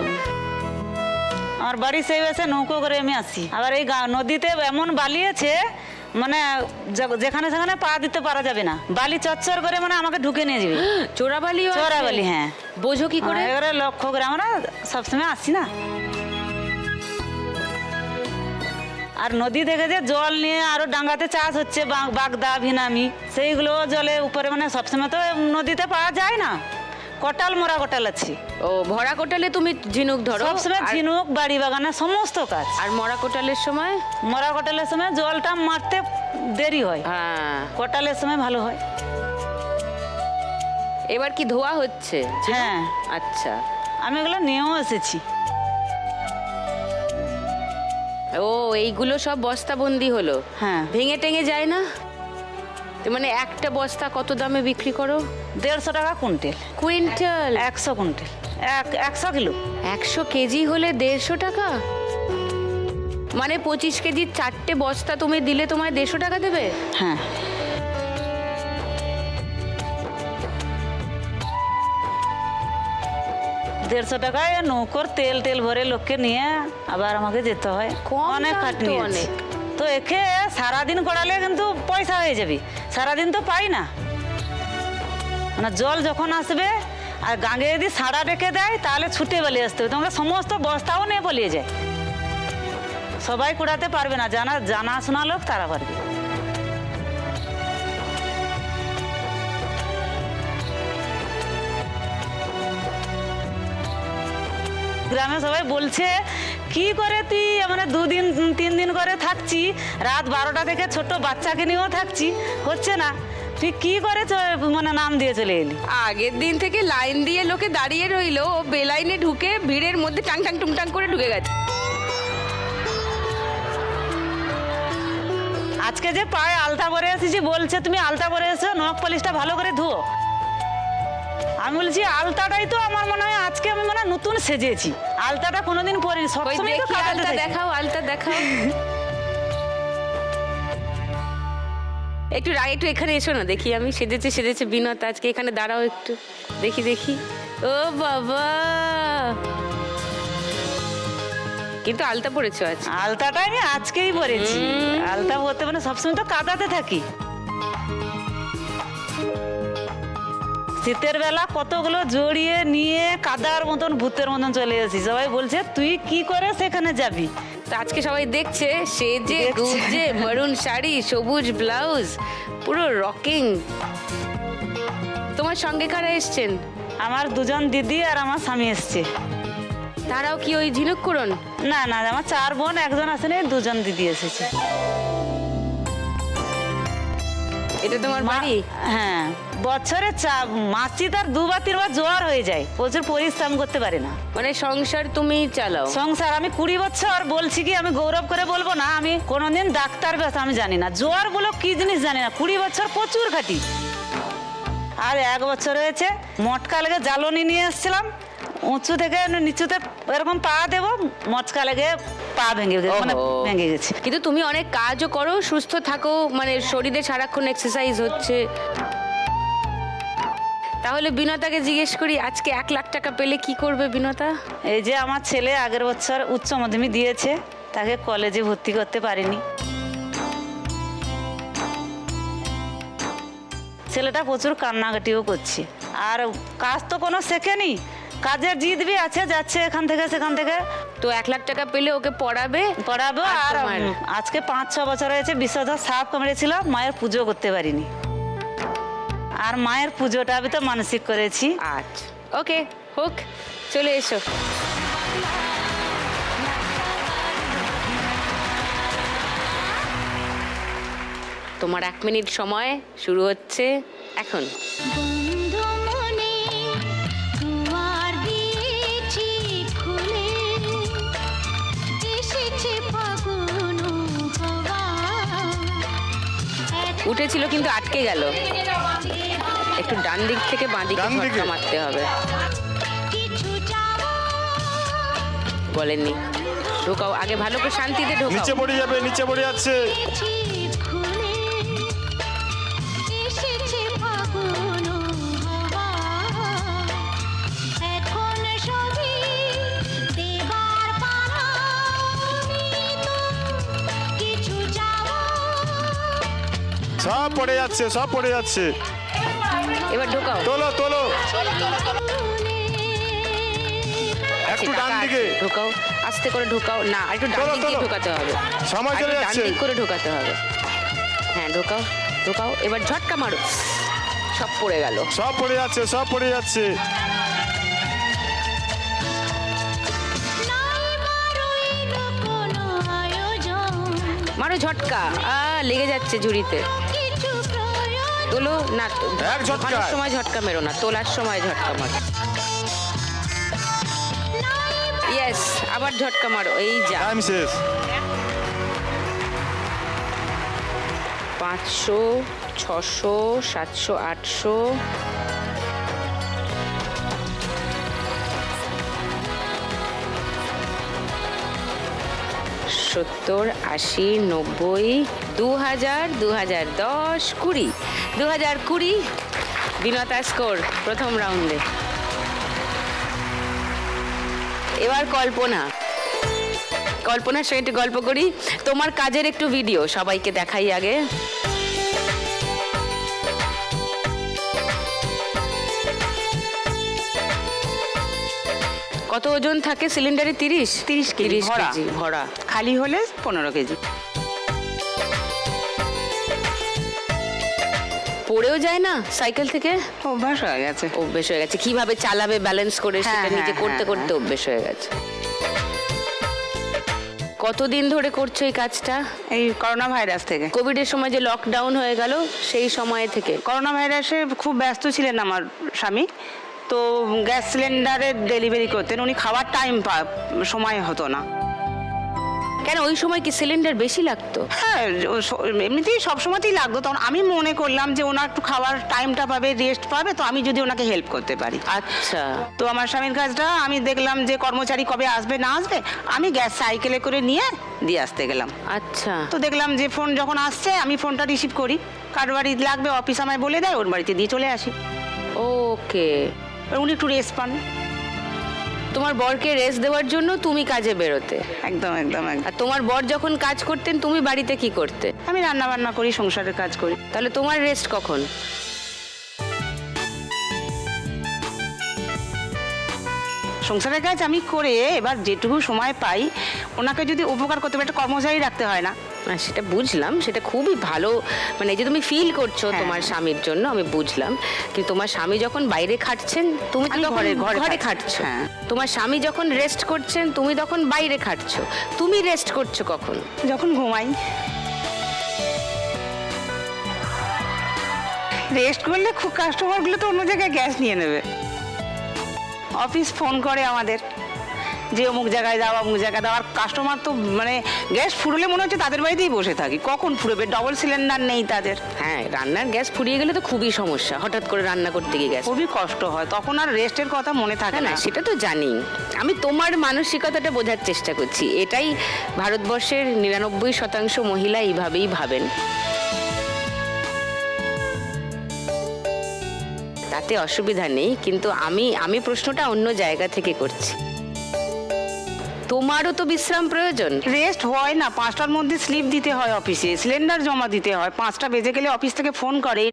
Speaker 4: আমার বাড়ি সেই বসে নৌকো করে আমি আসি। আবার এই নদীতে এমন বালি আছে মানে যেখানে সেখানে পা দিতে পারা যাবে না, বালি চচ্চর করে মানে আমাকে ঢুকে নিয়ে যাবে।
Speaker 1: চোরাবালিও আছে?
Speaker 4: চোরাবালি, হ্যাঁ।
Speaker 1: বোঝো কি করে?
Speaker 4: এবারে লক্ষ্য করে আমরা সবসময় আসি না। আর নদী থেকে যে জল নিয়ে আরো ডাঙ্গাতে চাষ হচ্ছে, বাগদা, ভিনামি, সেইগুলো জলে উপরে মানে সবসময় তো নদীতে পাওয়া যায় না। কটাল, মোরা কটাল আছে।
Speaker 1: ও, ভরা কোটালে তুমি ঝিনুক ধরো?
Speaker 4: সবসময়
Speaker 1: আর-
Speaker 4: ঝিনুক, বাড়ি বাগানে সমস্ত কাজ।
Speaker 1: আর মরা কোটালের সময়?
Speaker 4: মোরা কটালের সময় জলটা মারতে দেরি হয়,
Speaker 1: হ্যাঁ।
Speaker 4: কটালের সময় ভালো হয়।
Speaker 1: এবার কি ধোয়া হচ্ছে?
Speaker 4: হ্যাঁ,
Speaker 1: আচ্ছা।
Speaker 4: আমি এগুলো নিয়েও এসেছি।
Speaker 1: ও, এইগুলো সব বস্তাবন্দি হলো?
Speaker 4: হ্যাঁ।
Speaker 1: ভেঙে টেঙে যায় না? তো মানে একটা বস্তা কত দামে বিক্রি করো?
Speaker 4: 150 টাকা quintal.
Speaker 1: Quintal?
Speaker 4: 100 quintal, 100 kilo.
Speaker 1: 100 KG হলে 150 টাকা? মানে 25 কেজির 4টে বস্তা তুমি দিলে তোমায় 150 টাকা দেবে?
Speaker 4: হ্যাঁ। দেড়শো টাকায় নৌকোর তেল ভরে লোককে নিয়ে আবার আমাকে যেতে হয়।
Speaker 1: কম
Speaker 4: অনেক
Speaker 1: দাম তো
Speaker 4: খাটনি আছে।
Speaker 1: অনেক।
Speaker 4: তো একে সারাদিন করালে কিন্তু পয়সা হয়ে যাবে, সারাদিন তো পাই না। মানে জল যখন আসবে আর গাঙ্গে যদি সাড়া রেখে দেয় তাহলে ছুটে পালিয়ে আসতে হবে, তোমরা সমস্ত বস্তাও নিয়ে পালিয়ে যায়। সবাই কুড়াতে পারবে না, জানাশোনা লোক তারা পারবে। গ্রামে সবাই বলছে কি করে তুই মানে 2 দিন 3 দিন করে থাকছি, রাত 12টা থেকে ছোট বাচ্চাকে নিয়েও থাকছি, হচ্ছে না, তুই কি করে মানে নাম দিয়ে চলে এলি?
Speaker 1: আগের দিন থেকে লাইন দিয়ে লোকে দাঁড়িয়ে রইলো, ও বেলাইনে ঢুকে ভিড়ের মধ্যে টাং টাং টুংটাং করে ঢুকে গেছে।
Speaker 4: আজকে যে পায়ে আলতা পরে এসেছি বলছে তুমি আলতা পরে এসো, নখ পলিশটা ভালো করে ধুও। আমি বলছি আলতাটাই তো আমার মনে হয় আজকে আমি মানে নতুন সেজেছি, আলতাটা কোনোদিন পরিনি,
Speaker 1: ওই
Speaker 4: সবসময় তো
Speaker 1: দেখি
Speaker 4: কাটাতে
Speaker 1: আলতা
Speaker 4: থাকি।
Speaker 1: দেখাও, আলতা দেখাও। একটু এখানে এসো না, দেখি আমি সেজেছে বিনতা, আজকে এখানে দাঁড়াও একটু, দেখি। ও বাবা, কিন্তু আলতা পরেছো আজ।
Speaker 4: আলতাটা আমি আজকেই পরেছি, আলতা পরতে মানে সবসময় তো কাদাতে থাকি। শীতের বেলা কতগুলো জড়িয়ে নিয়ে কাদার মতন ভূতের মতন চলে এসেছি, সবাই বলছে তুই কি করে সেখানে যাবি।
Speaker 1: তা আজকে সবাই দেখছে সেজে
Speaker 4: দেখছে।
Speaker 1: গুজে, মারুন শাড়ি, সবুজ ব্লাউজ, পুরো রকিং। তোমার সঙ্গে কারা এসছেন?
Speaker 4: আমার 2জন দিদি আর আমার স্বামী এসছে।
Speaker 1: তারাও কি ওই ঝিনুক করন?
Speaker 4: না আমার 4 বোন, একজন আসেনি, 2জন দিদি এসেছে।
Speaker 1: এটা তোমার বাড়ি?
Speaker 4: হ্যাঁ, বছরে মাসি তার 2 বা 3 বার জ্বর হয়ে যায়, প্রচুর পরিশ্রম করতে পারে না।
Speaker 1: মানে সংসার তুমি চালাও?
Speaker 4: সংসার আমি 20 বছর, বলছি কি আমি গৌরব করে বলবো না, আমি কোনোদিন ডাক্তার ব্যথা আমি জানি না, জ্বর বলো কি জিনিস জানি না, 20 বছর প্রচুর খাটি। আর 1 বছর হয়েছে মটকা লেগে জ্বালনি নিয়ে এসেছিলাম, উঁচু থেকে নিচুতে এরকম পা দেবো, মচকা লেগে পা ভেঙে গেছে, মানে
Speaker 1: ওহো।
Speaker 4: ভেঙে গেছে।
Speaker 1: কিন্তু তুমি অনেক কাজও করো, সুস্থ থাকো, মানে শরীরে সারাক্ষণ এক্সারসাইজ হচ্ছে। তাহলে বিনতাকে জিজ্ঞেস করি, আজকে 1 লাখ টাকা পেলে কি করবে বিনতা?
Speaker 4: এই যে আমার ছেলে আগের বছর উচ্চ মাধ্যমিক দিয়েছে, তাকে কলেজে ভর্তি করতে পারিনি। ছেলেটা প্রচুর কান্নাকাটিও করছে, আর কাজ তো কোনো শেখেনি, কাজের জিদ বি আছে, যাচ্ছে এখান থেকে সেখান থেকে।
Speaker 1: তো 1 লাখ টাকা পেলে ওকে পড়াবে?
Speaker 4: পড়াবো। আর
Speaker 1: তোমার?
Speaker 4: আজকে 5-6 বছর হয়েছে বিষধর সাপ কামড়েছিল, মায়ের পুজো করতে পারিনি, আর মায়ের পুজোটা আমি তো মানসিক করেছি।
Speaker 1: আচ্ছা, ওকে, হোক, চলে এসো। তোমার 1 মিনিট সময় শুরু হচ্ছে এখন।
Speaker 10: বন্ধু মনে দুয়ার দিয়েছি খুলে, এসেছে ফাগুন হাওয়া।
Speaker 1: উঠেছিল কিন্তু আটকে গেল, একটু ডান দিক থেকে বাঁ দিকে ঝটকা মারতে হবে।
Speaker 10: কিছু চাওয়া
Speaker 1: বলেননি, ঢোকাও আগে, ভালো করে শান্তিতে ঢোকাও।
Speaker 11: নিচে পড়ে যাবে, নিচে পড়ে যাচ্ছে।
Speaker 10: দিয়েছি খুলে, এসেছে ফাগুন হাওয়া। এখন সবই দেবার পালা, কিছু চাওয়া
Speaker 11: সব পড়ে যাচ্ছে, সব পড়ে যাচ্ছে।
Speaker 1: এবার ঢোকাও।
Speaker 11: তোলো তোলো, একটু ডান
Speaker 1: টাকা
Speaker 11: দিকে।
Speaker 1: আছে, ঢোকাও আস্তে করে, ঢোকাও না, একটু ডান
Speaker 11: তোলো,
Speaker 1: দিক দিয়ে
Speaker 11: তোলো।
Speaker 1: ঢোকাতে হবে,
Speaker 11: সময় চলে
Speaker 1: একটু ডান
Speaker 11: যাচ্ছে।
Speaker 1: দিক করে ঢোকাতে হবে। হ্যাঁ, ঢোকাও, এবার ঝটকা মারো, সব পড়ে গেল।
Speaker 11: সব পড়ে যাচ্ছে, সব পড়ে যাচ্ছে।
Speaker 1: মারো ঝটকা, লেগে যাচ্ছে ঝুড়িতে। তোলো না,
Speaker 11: এক ঝটকায়।
Speaker 1: ঢোকানোর সময় ঝটকা মেরো না, তোলার সময় ঝটকা মারো। ইয়েস, আবার ঝটকা মারো, এই যা।
Speaker 11: টাইম শেষ।
Speaker 1: 500, 600, 700, 800, 70, 80, 90, 2000, 2010, 20, 2020 বিনতা স্কোর প্রথম রাউন্ডে। এবার কল্পনার সঙ্গে একটু গল্প করি, তোমার কাজের একটু ভিডিও সবাইকে দেখাই আগে। কত ওজন থাকে সিলিন্ডারে? 30
Speaker 5: কেজি ভরা।
Speaker 1: কেজি ভরা।
Speaker 5: খালি হলে 15 কেজি।
Speaker 1: পড়েও যায় না সাইকেল থেকে?
Speaker 5: অভ্যাস হয়ে গেছে।
Speaker 1: অভ্যেস হয়ে গেছে, কিভাবে চালাবে ব্যালেন্স করে
Speaker 5: হ্যাঁ,
Speaker 1: সেটা নিজে
Speaker 5: হ্যাঁ,
Speaker 1: করতে
Speaker 5: হ্যাঁ,
Speaker 1: করতে অভ্যেস হয়ে গেছে। কতদিন ধরে করছো এই কাজটা?
Speaker 5: এই করোনা ভাইরাস থেকে।
Speaker 1: কোভিডের সময় যে লকডাউন হয়ে গেল সেই সময় থেকে?
Speaker 5: করোনা ভাইরাসে খুব ব্যস্ত ছিলেন আমার স্বামী, তো গ্যাস সিলিন্ডারের ডেলিভারি করতেন, উনি খাওয়ার সময় হতো না।
Speaker 1: কেন ওই সময় কি সিলিন্ডার বেশি লাগতো?
Speaker 5: হ্যাঁ, এমনিতেই সবসময়তেই লাগতো, তখন আমি মনে করলাম যে ওনার একটু খাওয়ার টাইমটা পাবে, রেস্ট পাবে, তো আমি যদি ওনাকে হেল্প করতে পারি।
Speaker 1: আচ্ছা,
Speaker 5: তো আমার স্বামীর কাজটা আমি দেখলাম যে কর্মচারী কবে আসবে না আসবে, আমি গ্যাস সাইকেলে করে নিয়ে দিয়ে আসতে গেলাম।
Speaker 1: আচ্ছা।
Speaker 5: তো দেখলাম যে ফোন যখন আসছে আমি ফোনটা রিসিভ করি, কার বাড়ি লাগবে অফিস আমায় বলে দেয়, ওর বাড়িতে দিয়ে চলে আসি।
Speaker 1: ওকে।
Speaker 5: উনি একটু রেস্ট পান।
Speaker 1: তোমার বরকে রেস্ট দেওয়ার জন্য তুমি কাজে বেরোতে?
Speaker 5: একদম একদম একদম।
Speaker 1: আর তোমার বর যখন কাজ করতেন তুমি বাড়িতে কি করতে?
Speaker 5: আমি রান্না বান্না করি, সংসারের কাজ করি।
Speaker 1: তাহলে তোমার রেস্ট কখন?
Speaker 5: সংসারের কাজ আমি করে এবার যেটুকু সময় পাই ওনাকে যদি উপকার করতে পারি, একটা কর্মচারী রাখতে হয় না।
Speaker 1: না সেটা বুঝলাম, সেটা খুবই ভালো, মানে এই যে তুমি ফিল করছো
Speaker 5: হ্যাঁ।
Speaker 1: তোমার স্বামীর জন্য আমি বুঝলাম, কিন্তু তোমার স্বামী যখন বাইরে খাটছেন তুমি তো
Speaker 5: আমি
Speaker 1: তখন
Speaker 5: ঘরে
Speaker 1: ঘরে
Speaker 5: খাটছি।
Speaker 1: খাটছো।
Speaker 5: হ্যাঁ।
Speaker 1: তোমার স্বামী যখন রেস্ট করছেন তুমি তখন বাইরে খাটছো, তুমি রেস্ট করছো কখন?
Speaker 5: যখন ঘুমাই। রেস্ট করলে খুব কাস্টমারগুলো তো অন্য জায়গায় গ্যাস নিয়ে নেবে। অফিস ফোন করে আমাদের যে অমুক জায়গায় যাও অমুক জায়গায় দাও, আর কাস্টমার তো মানে গ্যাস ফুরলে মনে হচ্ছে তাদের বাড়িতেই বসে থাকি, কখন ফুরবে, ডবল সিলিন্ডার নেই তাদের।
Speaker 1: হ্যাঁ, রান্নার গ্যাস ফুরিয়ে গেলে তো খুবই সমস্যা, হঠাৎ করে রান্না করতে গিয়ে গ্যাস।
Speaker 5: খুবই কষ্ট হয়, তখন আর রেস্টের কথা মনে থাকে
Speaker 1: না
Speaker 5: না।
Speaker 1: সেটা তো জানি, আমি তোমার মানসিকতাটা বোঝার চেষ্টা করছি। এটাই ভারতবর্ষের 99% মহিলা এইভাবেই ভাবেন, তাতে অসুবিধা নেই, কিন্তু আমি প্রশ্নটা অন্য জায়গা থেকে করছি। তোমারও তো বিশ্রাম প্রয়োজন।
Speaker 5: রেস্ট হয় না, 5টার মধ্যে স্লিপ দিতে হয় অফিসে, সিলিন্ডার জমা দিতে হয়, 5টা বেজে গেলে অফিস থেকে ফোন করে,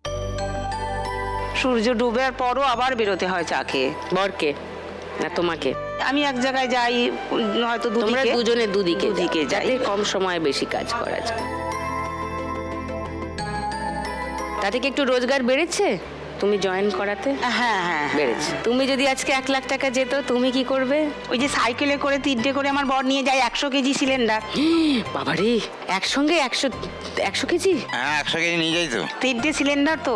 Speaker 5: সূর্য ডুবার পরও আবার বেরোতে হয় চা খেয়ে।
Speaker 1: বরকে না তোমাকে?
Speaker 5: আমি এক জায়গায় যাই, হয়তো
Speaker 1: তোমরা দুজনে দুদিকে
Speaker 5: দুদিকে যাই।
Speaker 1: যাতে কম সময়ে বেশি কাজ করা যায়। তাতে কি একটু রোজগার বেড়েছে তুমি জয়েন করাতে?
Speaker 5: হ্যাঁ হ্যাঁ
Speaker 1: বেড়েছে। তুমি যদি আজকে 1 লাখ টাকা যেত তুমি কি করবে?
Speaker 5: ওই যে সাইকেলে করে 3টে করে আমার বর নিয়ে যায় 100 কেজি সিলিন্ডার।
Speaker 1: বাবারে, একসঙ্গে 100 কেজি?
Speaker 12: হ্যাঁ 100 কেজি নিয়ে যাই তো।
Speaker 5: 3টে সিলিন্ডার তো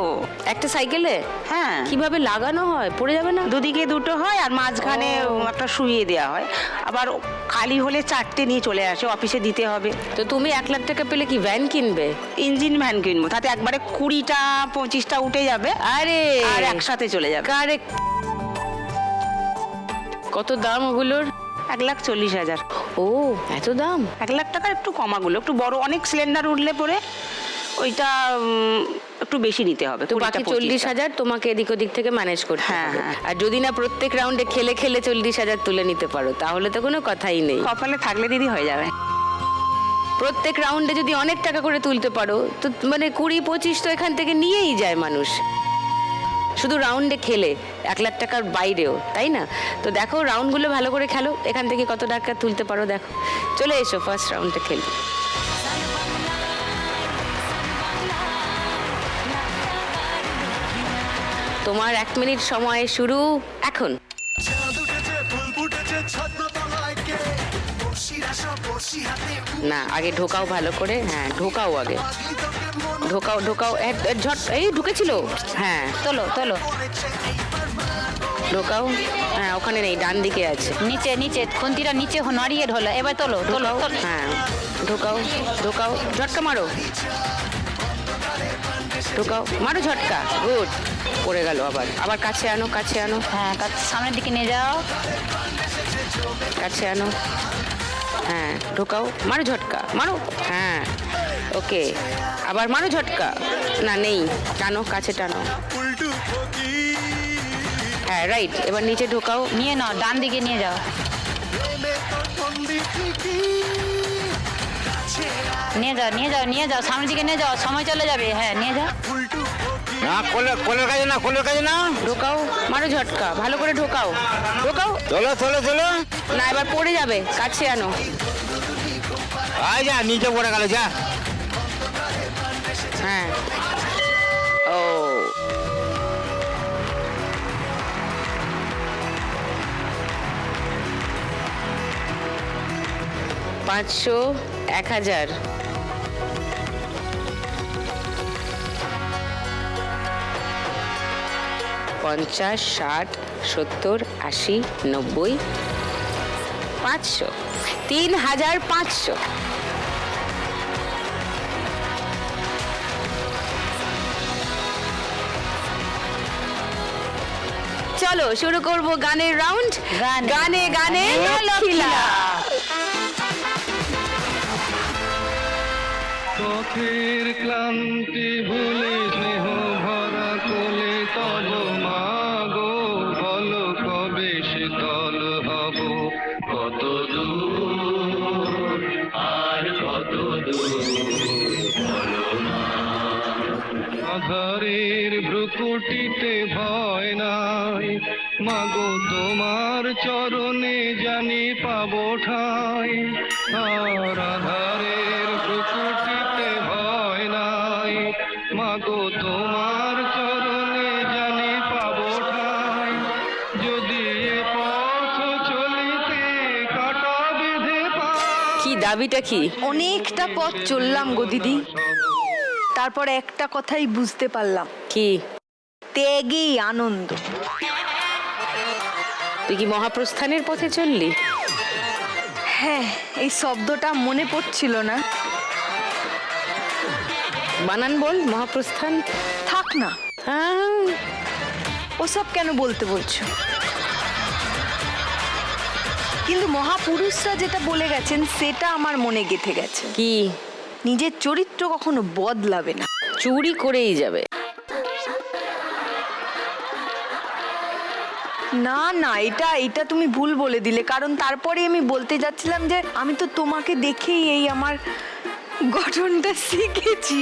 Speaker 1: একটা সাইকেলে?
Speaker 5: হ্যাঁ।
Speaker 1: কিভাবে লাগানো হয়, পড়ে যাবে না?
Speaker 5: দুদিকে দুটো হয় আর মাঝখানে একটা শুইয়ে দেওয়া হয়, আবার খালি হলে 4টে নিয়ে চলে আসে, অফিসে দিতে হবে।
Speaker 1: তো তুমি 1 লাখ টাকা পেলে কি ভ্যান কিনবে?
Speaker 5: ইঞ্জিন ভ্যান কিনবো, তাতে একবারে 20টা 25টা উঠে যাবে,
Speaker 1: আরে
Speaker 5: আর একসাথে চলে যাবে।
Speaker 1: কারেক্ট। কত দাম ওগুলোর?
Speaker 5: 1,40,000।
Speaker 1: ও এত দাম?
Speaker 5: 1 লাখ টাকার একটু কমাগুলো, একটু বড় অনেক সিলিন্ডার উঠলে পরে ওইটা একটু বেশি নিতে হবে।
Speaker 1: তো বাকি 40,000 তোমাকে এদিক ওদিক থেকে ম্যানেজ করতে
Speaker 5: হ্যাঁ,
Speaker 1: হবে।
Speaker 5: হ্যাঁ।
Speaker 1: আর যদি না প্রত্যেক রাউন্ডে খেলে খেলে 40,000 তুলে নিতে পারো তাহলে তো কোনো কথাই নেই।
Speaker 5: কপালে থাকলে দিদি হয়ে যাবে।
Speaker 1: প্রত্যেক রাউন্ডে যদি অনেক টাকা করে তুলতে পারো তো মানে 20-25 তো এখান থেকে নিয়েই যায় মানুষ, শুধু রাউন্ডে খেলে 1 লাখ টাকার বাইরেও, তাই না? তো দেখো রাউন্ডগুলো ভালো করে খেলো, এখান থেকে কত টাকা তুলতে পারো দেখো। চলে এসো ফার্স্ট রাউন্ডে খেলো। তোমার 1 মিনিট সময় শুরু এখন। না আগে ঢোকাও ভালো করে, হ্যাঁ ঢোকাও আগে, ঢোকাও ঢোকাও, ঝট এই ঢুকেছিল, হ্যাঁ
Speaker 2: তোলো তোলো,
Speaker 1: ঢোকাও, হ্যাঁ ওখানে নেই, ডান দিকে আছে।
Speaker 2: নিচে নিচে খুন্তিটা নিচে নড়িয়ে ঢোলো, এবার তোলো তোলো
Speaker 1: ঢোকাও,
Speaker 2: তোলো।
Speaker 1: হ্যাঁ ঢোকাও ঢোকাও, ঝটকা মারো, ঢোকাও মারো ঝটকা, গুড। পড়ে গেল, আবার আবার কাছে আনো, কাছে আনো,
Speaker 2: হ্যাঁ সামনের দিকে নিয়ে যাও,
Speaker 1: কাছে আনো, হ্যাঁ ঢোকাও, মারো ঝটকা, মারো, হ্যাঁ ওকে, আবার মারো ঝটকা, না নেই, টানো কাছে টানো, হ্যাঁ রাইট, এবার নিচে ঢোকাও,
Speaker 2: নিয়ে নাও, ডান দিকে নিয়ে যাও, নিয়ে যাও নিয়ে যাও নিয়ে যাও, সামনের দিকে নিয়ে যাও, সময় চলে যাবে, হ্যাঁ নিয়ে যাও।
Speaker 12: না কোলের কাজে না, কোলের কাজে না।
Speaker 1: ঢোকাও, মারো ঝটকা, ভালো করে ঢোকাও, ঢোকাও,
Speaker 12: চলো চলো চলো।
Speaker 1: না এবার পড়ে যাবে, কাছে আনো,
Speaker 12: আয় যা, নিচে পড়ে গেল যা।
Speaker 1: হ্যাঁ ও 500, 1000, 50, 60, 70, 80, 90, 500, 3500। চলো শুরু করব গানের রাউন্ড। গানে গানে লক্ষ্মীলা।
Speaker 9: পথের ক্লান্তি ভুলে স্নেহ ভরা কোলে তব মাগো বলো কবে শীতল হব কত দূর আর কত দূর বলো মা আধারের ভ্রুকুটিতে ভয় নাই মাগো তোমার চরণে জানি পাবো ঠাই আর আধারের ভ্রুকুটিতে ভয় নাই মাগো তোমার চরণে জানি পাবো ঠাই যদি এ পথ চলিতে কাটা বেঁধে পাই।
Speaker 1: কি দাবিটা কি?
Speaker 13: অনেকটা পথ চললাম গো দিদি, তারপর একটা কথাই বুঝতে পারলাম,
Speaker 1: কি?
Speaker 13: ত্যাগেই আনন্দ।
Speaker 1: তুই কি মহাপ্রস্থানের পথে চললি?
Speaker 13: হ্যাঁ, এই শব্দটা মনে পড়ছিল না।
Speaker 1: বানান বল, মহাপ্রস্থান।
Speaker 13: থাক না,
Speaker 1: হ্যাঁ,
Speaker 13: ওসব কেন বলতে বলছো? কিন্তু মহাপুরুষরা যেটা বলে গেছেন সেটা আমার মনে গেঁথে গেছে।
Speaker 1: কি?
Speaker 13: নিজের চরিত্র কখনো বদলাবে না,
Speaker 1: চুরি করেই যাবে।
Speaker 13: না না, এটা তুমি ভুল বলে দিলে। কারণ তারপরে আমি বলতে যাচ্ছিলাম যে আমি তো তোমাকে দেখেই এই আমার গঠনটা শিখেছি।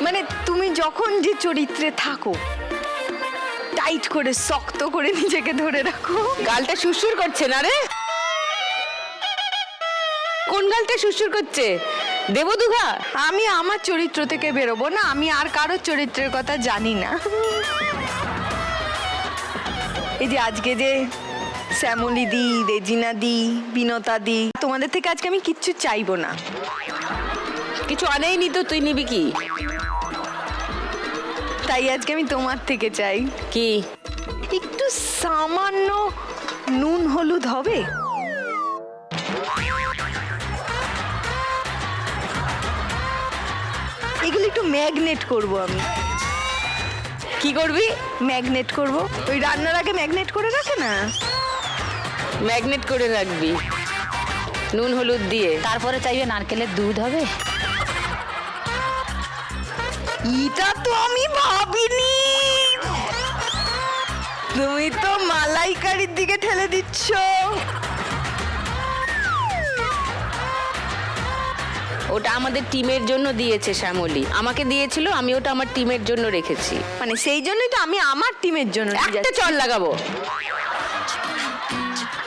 Speaker 13: মানে তুমি যখন যে চরিত্রে থাকো, টাইট করে শক্ত করে নিজেকে ধরে রাখো।
Speaker 1: গালটা সুরসুর করছে না রে? কোন গালটা সুরসুর করছে? দেব দুঘা?
Speaker 13: আমি আমার চরিত্র থেকে বেরোবো না, আমি আর কারোর চরিত্রের কথা জানি না। এই যে আজকে যে শ্যামলী দি, রেজিনা দি, বিনতা দি, তোমাদের থেকে আজকে আমি কিচ্ছু চাইবো না।
Speaker 1: কিছু আনেইনি তো, তুই নিবি কি?
Speaker 13: তাই আজকে আমি তোমার থেকে চাই,
Speaker 1: কি?
Speaker 13: একটু সামান্য নুন হলুদ হবে? এগুলো একটু ম্যাগনেট করব আমি।
Speaker 1: কি করবি?
Speaker 13: ম্যাগনেট করব, ওই রান্নার আগে ম্যাগনেট করে রাখে না,
Speaker 1: ম্যাগনেট করে রাখবি নুন হলুদ দিয়ে।
Speaker 2: তারপরে চাইবে নারকেলের দুধ হবে।
Speaker 13: এটা তো আমি ভাবিনি। তুমি তো মালাইকারির দিকে ঠেলে দিচ্ছ।
Speaker 1: ওটা আমাদের টিমের জন্য দিয়েছে শ্যামলী, আমাকে দিয়েছিল, আমি ওটা আমার টিমের জন্য রেখেছি।
Speaker 13: মানে সেই জন্যই তো আমি আমার টিমের জন্য নিয়ে
Speaker 1: একটা
Speaker 13: যাচ্ছি।
Speaker 1: চল লাগাবো।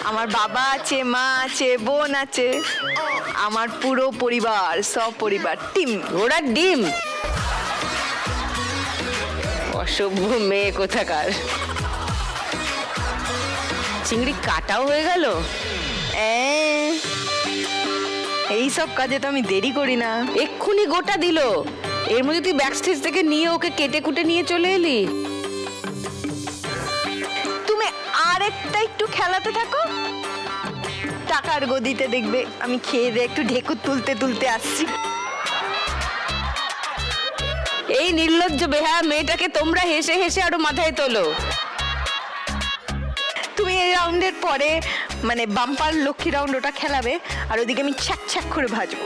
Speaker 13: আমার বাবা আছে, মা আছে, বোন আছে, আমার পুরো পরিবার, সব পরিবার টিম।
Speaker 1: ঘোড়ার ডিম, অসভ্য মেয়ে কোথাকার। চিংড়ি কাটাও হয়ে গেল।
Speaker 13: এই সব কাজে তো আমি দেরি করি না।
Speaker 1: এক্ষুনি গোটা দিল, এর মধ্যে তুই ব্যাকস্টেজ থেকে নিয়ে ওকে কেটে কুটে নিয়ে চলে এলি।
Speaker 13: তুমি আরেকটা একটু খেলাতে থাকো, টাকার গদিতে দেখবে আমি খেয়ে দিয়ে একটু ঢেকুর তুলতে তুলতে আসছি।
Speaker 1: এই নির্লজ্জ বেহায়া মেয়েটাকে তোমরা হেসে হেসে আরো মাথায় তোলো।
Speaker 13: তুমি এই রাউন্ডের পরে মানে বাম্পার লক্ষ্মী রাউন্ড ওটা খেলাবে, আর ওদিকে আমি ছ্যাক ছ্যাক করে ভাজবো।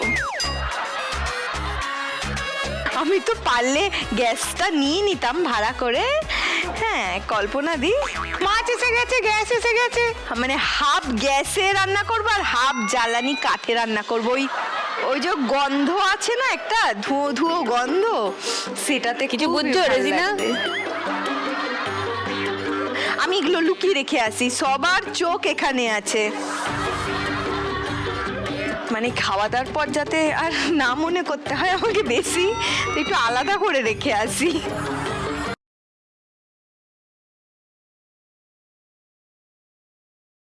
Speaker 13: আমি তো পারলে গ্যাসটা নিয়ে নিতাম ভাড়া করে। হ্যাঁ, কল্পনা দি, মাছ এসে গেছে, গ্যাস এসে গেছে, মানে হাফ গ্যাসে রান্না করবো আর হাফ জ্বালানি কাঠে রান্না করবো। ওই যে গন্ধ আছে না, একটা ধুয়ো ধুয়ো গন্ধ, সেটাতে
Speaker 1: কিছু
Speaker 13: খুবই
Speaker 1: বুঝছো
Speaker 13: ভালো
Speaker 1: রেজিনা?
Speaker 13: লাগবে। আমি এগুলো লুকিয়ে রেখে আসি, সবার চোখ এখানে আছে। মানে খাওয়া দাওয়ার পর যাতে আর না মনে করতে হয় আমাকে বেশি, তো একটু আলাদা করে রেখে আসি।